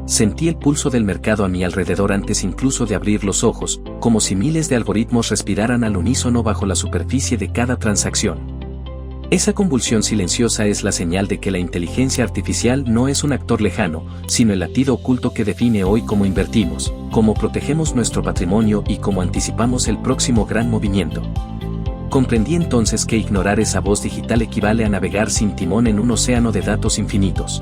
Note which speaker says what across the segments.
Speaker 1: Sentí el pulso del mercado a mi alrededor antes incluso de abrir los ojos, como si miles de algoritmos respiraran al unísono bajo la superficie de cada transacción. Esa convulsión silenciosa es la señal de que la inteligencia artificial no es un actor lejano, sino el latido oculto que define hoy cómo invertimos, cómo protegemos nuestro patrimonio y cómo anticipamos el próximo gran movimiento. Comprendí entonces que ignorar esa voz digital equivale a navegar sin timón en un océano de datos infinitos.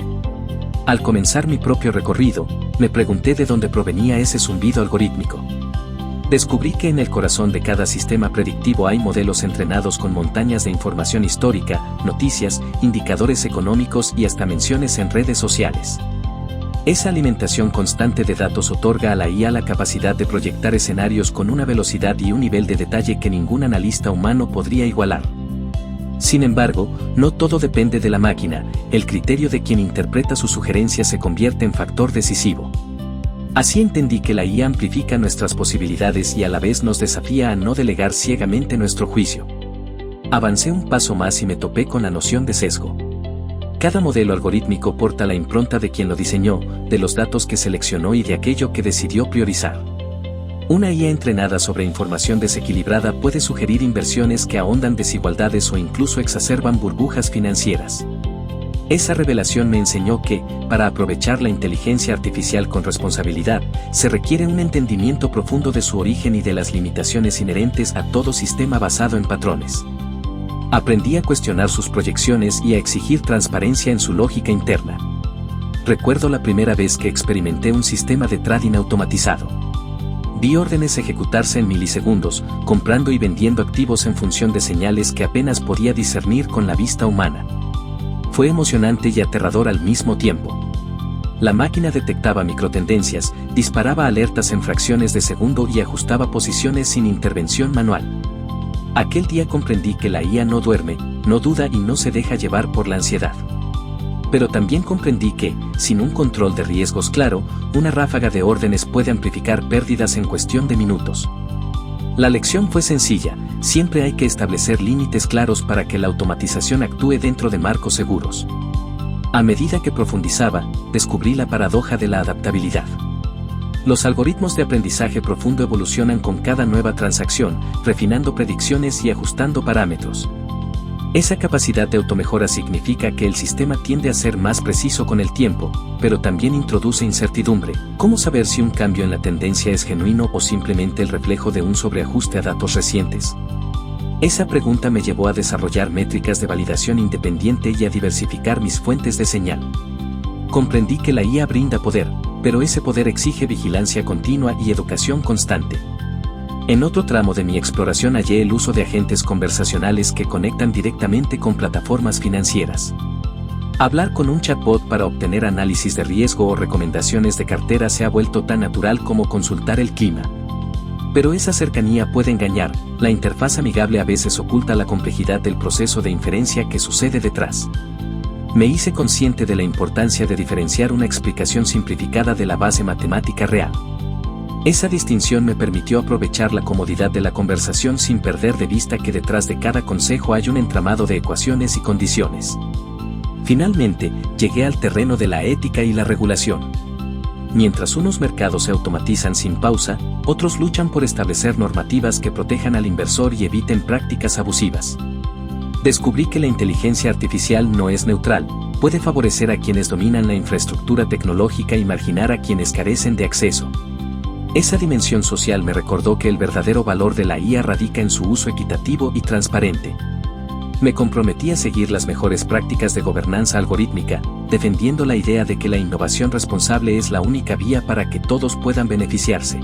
Speaker 1: Al comenzar mi propio recorrido, me pregunté de dónde provenía ese zumbido algorítmico. Descubrí que en el corazón de cada sistema predictivo hay modelos entrenados con montañas de información histórica, noticias, indicadores económicos y hasta menciones en redes sociales. Esa alimentación constante de datos otorga a la IA la capacidad de proyectar escenarios con una velocidad y un nivel de detalle que ningún analista humano podría igualar. Sin embargo, no todo depende de la máquina, el criterio de quien interpreta sus sugerencias se convierte en factor decisivo. Así entendí que la IA amplifica nuestras posibilidades y a la vez nos desafía a no delegar ciegamente nuestro juicio. Avancé un paso más y me topé con la noción de sesgo. Cada modelo algorítmico porta la impronta de quien lo diseñó, de los datos que seleccionó y de aquello que decidió priorizar. Una IA entrenada sobre información desequilibrada puede sugerir inversiones que ahondan desigualdades o incluso exacerban burbujas financieras. Esa revelación me enseñó que, para aprovechar la inteligencia artificial con responsabilidad, se requiere un entendimiento profundo de su origen y de las limitaciones inherentes a todo sistema basado en patrones. Aprendí a cuestionar sus proyecciones y a exigir transparencia en su lógica interna. Recuerdo la primera vez que experimenté un sistema de trading automatizado. Vi órdenes ejecutarse en milisegundos, comprando y vendiendo activos en función de señales que apenas podía discernir con la vista humana. Fue emocionante y aterrador al mismo tiempo. La máquina detectaba microtendencias, disparaba alertas en fracciones de segundo y ajustaba posiciones sin intervención manual. Aquel día comprendí que la IA no duerme, no duda y no se deja llevar por la ansiedad. Pero también comprendí que, sin un control de riesgos claro, una ráfaga de órdenes puede amplificar pérdidas en cuestión de minutos. La lección fue sencilla, siempre hay que establecer límites claros para que la automatización actúe dentro de marcos seguros. A medida que profundizaba, descubrí la paradoja de la adaptabilidad. Los algoritmos de aprendizaje profundo evolucionan con cada nueva transacción, refinando predicciones y ajustando parámetros. Esa capacidad de automejora significa que el sistema tiende a ser más preciso con el tiempo, pero también introduce incertidumbre. ¿Cómo saber si un cambio en la tendencia es genuino o simplemente el reflejo de un sobreajuste a datos recientes? Esa pregunta me llevó a desarrollar métricas de validación independiente y a diversificar mis fuentes de señal. Comprendí que la IA brinda poder, pero ese poder exige vigilancia continua y educación constante. En otro tramo de mi exploración hallé el uso de agentes conversacionales que conectan directamente con plataformas financieras. Hablar con un chatbot para obtener análisis de riesgo o recomendaciones de cartera se ha vuelto tan natural como consultar el clima. Pero esa cercanía puede engañar, la interfaz amigable a veces oculta la complejidad del proceso de inferencia que sucede detrás. Me hice consciente de la importancia de diferenciar una explicación simplificada de la base matemática real. Esa distinción me permitió aprovechar la comodidad de la conversación sin perder de vista que detrás de cada consejo hay un entramado de ecuaciones y condiciones. Finalmente, llegué al terreno de la ética y la regulación. Mientras unos mercados se automatizan sin pausa, otros luchan por establecer normativas que protejan al inversor y eviten prácticas abusivas. Descubrí que la inteligencia artificial no es neutral, puede favorecer a quienes dominan la infraestructura tecnológica y marginar a quienes carecen de acceso. Esa dimensión social me recordó que el verdadero valor de la IA radica en su uso equitativo y transparente. Me comprometí a seguir las mejores prácticas de gobernanza algorítmica, defendiendo la idea de que la innovación responsable es la única vía para que todos puedan beneficiarse.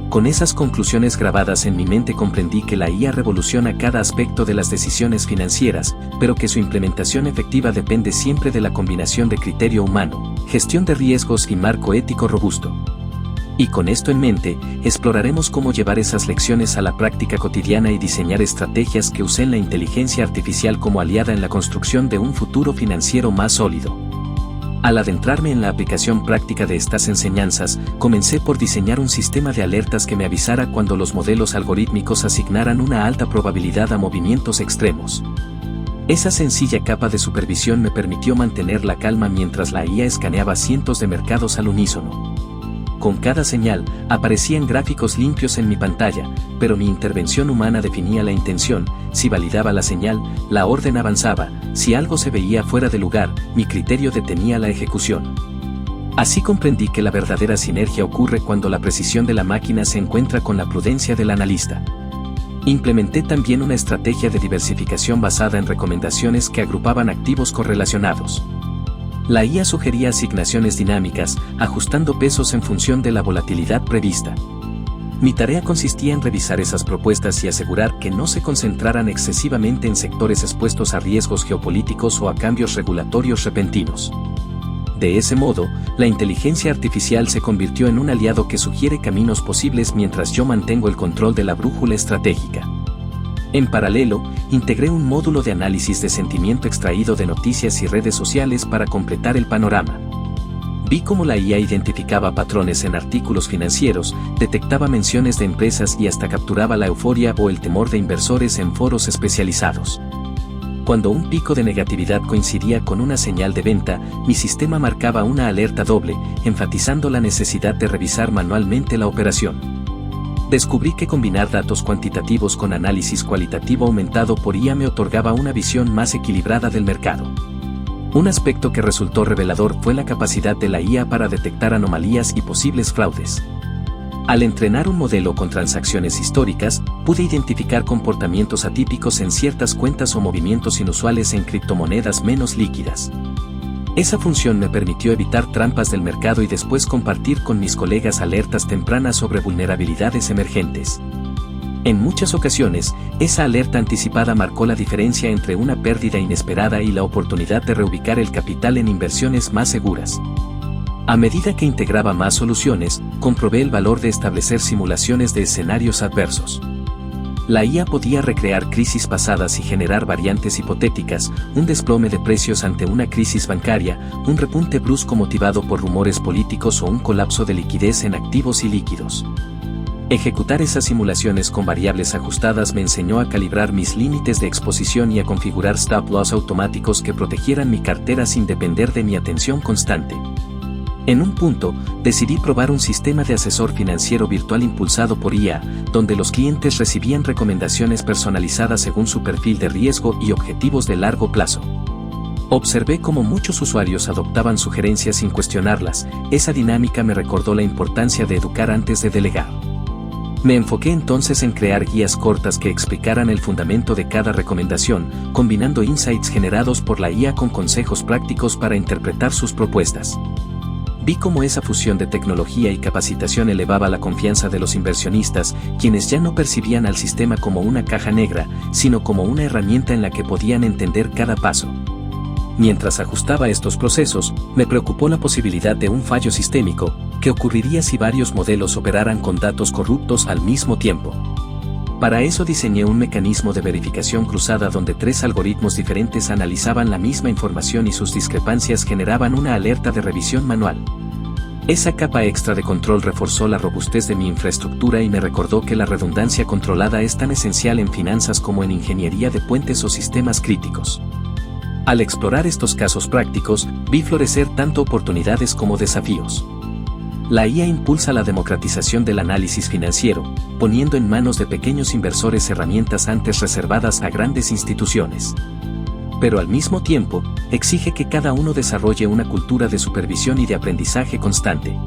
Speaker 1: Con esas conclusiones grabadas en mi mente comprendí que la IA revoluciona cada aspecto de las decisiones financieras, pero que su implementación efectiva depende siempre de la combinación de criterio humano, gestión de riesgos y marco ético robusto. Y con esto en mente, exploraremos cómo llevar esas lecciones a la práctica cotidiana y diseñar estrategias que usen la inteligencia artificial como aliada en la construcción de un futuro financiero más sólido. Al adentrarme en la aplicación práctica de estas enseñanzas, comencé por diseñar un sistema de alertas que me avisara cuando los modelos algorítmicos asignaran una alta probabilidad a movimientos extremos. Esa sencilla capa de supervisión me permitió mantener la calma mientras la IA escaneaba cientos de mercados al unísono. Con cada señal, aparecían gráficos limpios en mi pantalla, pero mi intervención humana definía la intención. Si validaba la señal, la orden avanzaba; si algo se veía fuera de lugar, mi criterio detenía la ejecución. Así comprendí que la verdadera sinergia ocurre cuando la precisión de la máquina se encuentra con la prudencia del analista. Implementé también una estrategia de diversificación basada en recomendaciones que agrupaban activos correlacionados. La IA sugería asignaciones dinámicas, ajustando pesos en función de la volatilidad prevista. Mi tarea consistía en revisar esas propuestas y asegurar que no se concentraran excesivamente en sectores expuestos a riesgos geopolíticos o a cambios regulatorios repentinos. De ese modo, la inteligencia artificial se convirtió en un aliado que sugiere caminos posibles mientras yo mantengo el control de la brújula estratégica. En paralelo, integré un módulo de análisis de sentimiento extraído de noticias y redes sociales para completar el panorama. Vi cómo la IA identificaba patrones en artículos financieros, detectaba menciones de empresas y hasta capturaba la euforia o el temor de inversores en foros especializados. Cuando un pico de negatividad coincidía con una señal de venta, mi sistema marcaba una alerta doble, enfatizando la necesidad de revisar manualmente la operación. Descubrí que combinar datos cuantitativos con análisis cualitativo aumentado por IA me otorgaba una visión más equilibrada del mercado. Un aspecto que resultó revelador fue la capacidad de la IA para detectar anomalías y posibles fraudes. Al entrenar un modelo con transacciones históricas, pude identificar comportamientos atípicos en ciertas cuentas o movimientos inusuales en criptomonedas menos líquidas. Esa función me permitió evitar trampas del mercado y después compartir con mis colegas alertas tempranas sobre vulnerabilidades emergentes. En muchas ocasiones, esa alerta anticipada marcó la diferencia entre una pérdida inesperada y la oportunidad de reubicar el capital en inversiones más seguras. A medida que integraba más soluciones, comprobé el valor de establecer simulaciones de escenarios adversos. La IA podía recrear crisis pasadas y generar variantes hipotéticas, un desplome de precios ante una crisis bancaria, un repunte brusco motivado por rumores políticos o un colapso de liquidez en activos y líquidos. Ejecutar esas simulaciones con variables ajustadas me enseñó a calibrar mis límites de exposición y a configurar stop loss automáticos que protegieran mi cartera sin depender de mi atención constante. En un punto, decidí probar un sistema de asesor financiero virtual impulsado por IA, donde los clientes recibían recomendaciones personalizadas según su perfil de riesgo y objetivos de largo plazo. Observé cómo muchos usuarios adoptaban sugerencias sin cuestionarlas. Esa dinámica me recordó la importancia de educar antes de delegar. Me enfoqué entonces en crear guías cortas que explicaran el fundamento de cada recomendación, combinando insights generados por la IA con consejos prácticos para interpretar sus propuestas. Vi cómo esa fusión de tecnología y capacitación elevaba la confianza de los inversionistas, quienes ya no percibían al sistema como una caja negra, sino como una herramienta en la que podían entender cada paso. Mientras ajustaba estos procesos, me preocupó la posibilidad de un fallo sistémico. ¿Qué ocurriría si varios modelos operaran con datos corruptos al mismo tiempo? Para eso diseñé un mecanismo de verificación cruzada donde 3 algoritmos diferentes analizaban la misma información y sus discrepancias generaban una alerta de revisión manual. Esa capa extra de control reforzó la robustez de mi infraestructura y me recordó que la redundancia controlada es tan esencial en finanzas como en ingeniería de puentes o sistemas críticos. Al explorar estos casos prácticos, vi florecer tanto oportunidades como desafíos. La IA impulsa la democratización del análisis financiero, poniendo en manos de pequeños inversores herramientas antes reservadas a grandes instituciones. Pero al mismo tiempo, exige que cada uno desarrolle una cultura de supervisión y de aprendizaje constante.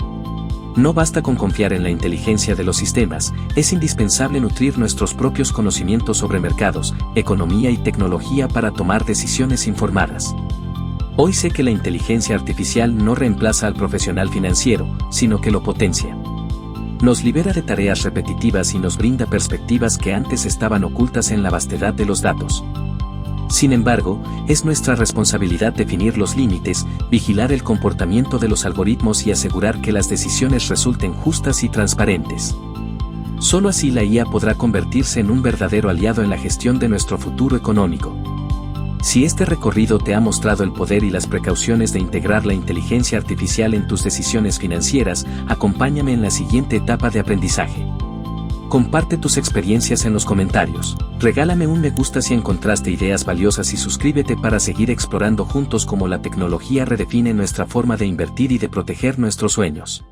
Speaker 1: No basta con confiar en la inteligencia de los sistemas, es indispensable nutrir nuestros propios conocimientos sobre mercados, economía y tecnología para tomar decisiones informadas. Hoy sé que la inteligencia artificial no reemplaza al profesional financiero, sino que lo potencia. Nos libera de tareas repetitivas y nos brinda perspectivas que antes estaban ocultas en la vastedad de los datos. Sin embargo, es nuestra responsabilidad definir los límites, vigilar el comportamiento de los algoritmos y asegurar que las decisiones resulten justas y transparentes. Solo así la IA podrá convertirse en un verdadero aliado en la gestión de nuestro futuro económico. Si este recorrido te ha mostrado el poder y las precauciones de integrar la inteligencia artificial en tus decisiones financieras, acompáñame en la siguiente etapa de aprendizaje. Comparte tus experiencias en los comentarios. Regálame un me gusta si encontraste ideas valiosas y suscríbete para seguir explorando juntos cómo la tecnología redefine nuestra forma de invertir y de proteger nuestros sueños.